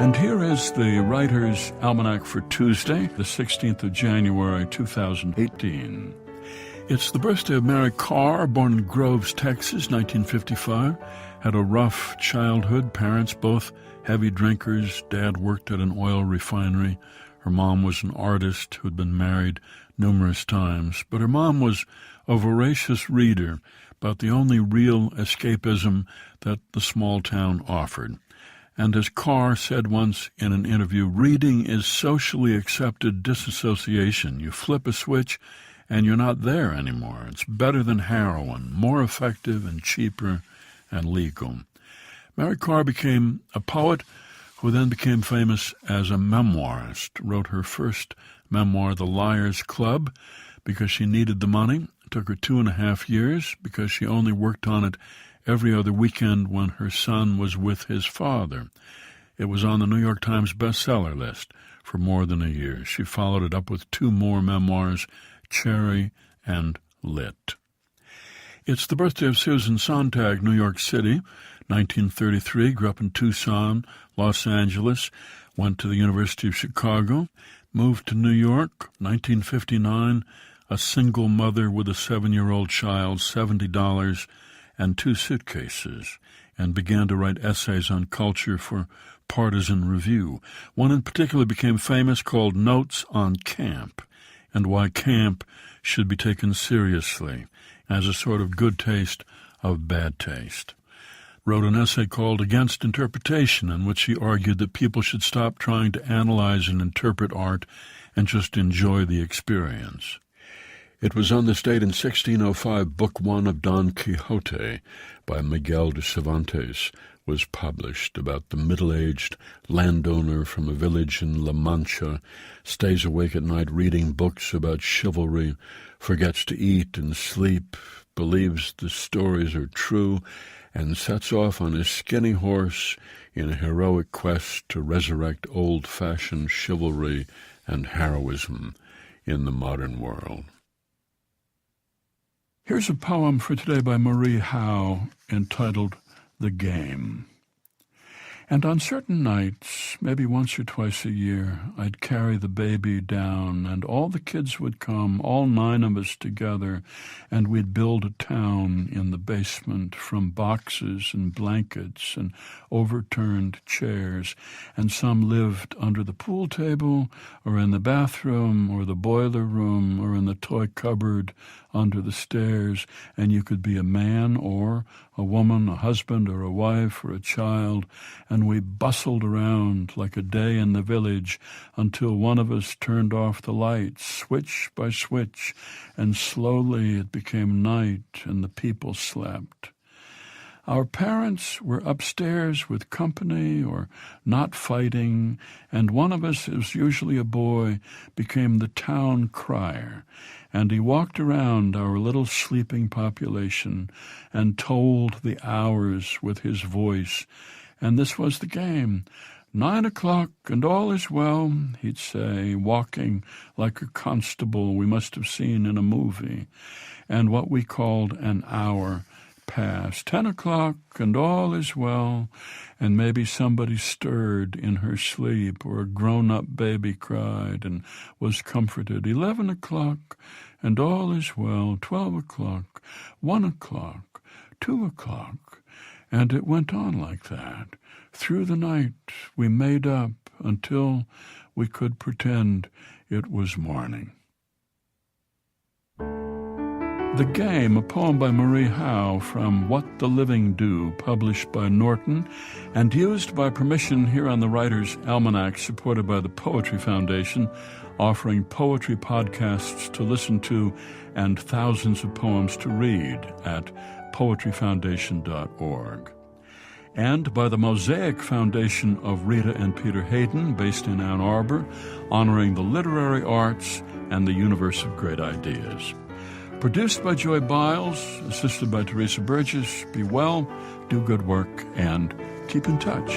And here is the Writer's Almanac for Tuesday, the 16th of January, 2018. It's the birthday of Mary Carr, born in Groves, Texas, 1955. Had a rough childhood. Parents both heavy drinkers. Dad worked at an oil refinery. Her mom was an artist who had been married numerous times. But her mom was a voracious reader about the only real escapism that the small town offered. And as Carr said once in an interview, reading is socially accepted disassociation. You flip a switch and you're not there anymore. It's better than heroin, more effective and cheaper and legal. Mary Carr became a poet who then became famous as a memoirist, wrote her first memoir, The Liars' Club, because she needed the money. It took her 2.5 years because she only worked on it every other weekend when her son was with his father. It was on the New York Times bestseller list for more than a year. She followed it up with 2 more memoirs, Cherry and Lit. It's the birthday of Susan Sontag, New York City, 1933, grew up in Tucson, Los Angeles, went to the University of Chicago, moved to New York, 1959, a single mother with a 7-year-old child, $70, and 2 suitcases, and began to write essays on culture for Partisan Review. One in particular became famous called Notes on Camp, and why camp should be taken seriously as a sort of good taste of bad taste. Wrote an essay called Against Interpretation, in which she argued that people should stop trying to analyze and interpret art and just enjoy the experience. It was on this date in 1605 Book 1 of Don Quixote by Miguel de Cervantes was published, about the middle-aged landowner from a village in La Mancha, stays awake at night reading books about chivalry, forgets to eat and sleep, believes the stories are true, and sets off on his skinny horse in a heroic quest to resurrect old-fashioned chivalry and heroism in the modern world. Here's a poem for today by Marie Howe entitled The Game. And on certain nights, maybe once or twice a year, I'd carry the baby down, and all the kids would come, all 9 of us together, and we'd build a town in the basement from boxes and blankets and overturned chairs, and some lived under the pool table or in the bathroom or the boiler room or in the toy cupboard under the stairs, and you could be a man or a woman, a husband or a wife or a child, and we bustled around like a day in the village until one of us turned off the lights, switch by switch, and slowly it became night and the people slept. Our parents were upstairs with company or not fighting, and one of us, is usually a boy, became the town crier, and he walked around our little sleeping population and told the hours with his voice. And this was the game. 9 o'clock and all is well, he'd say, walking like a constable we must have seen in a movie. And what we called an hour passed. 10 o'clock and all is well, and maybe somebody stirred in her sleep, or a grown-up baby cried and was comforted. 11 o'clock and all is well. 12 o'clock, 1 o'clock, 2 o'clock, and it went on like that. Through the night we made up until we could pretend it was morning. The Game, a poem by Marie Howe from What the Living Do, published by Norton, and used by permission here on the Writer's Almanac, supported by the Poetry Foundation, offering poetry podcasts to listen to and thousands of poems to read at poetryfoundation.org. And by the Mosaic Foundation of Rita and Peter Hayden, based in Ann Arbor, honoring the literary arts and the universe of great ideas. Produced by Joy Biles, assisted by Teresa Burgess. Be well, do good work, and keep in touch.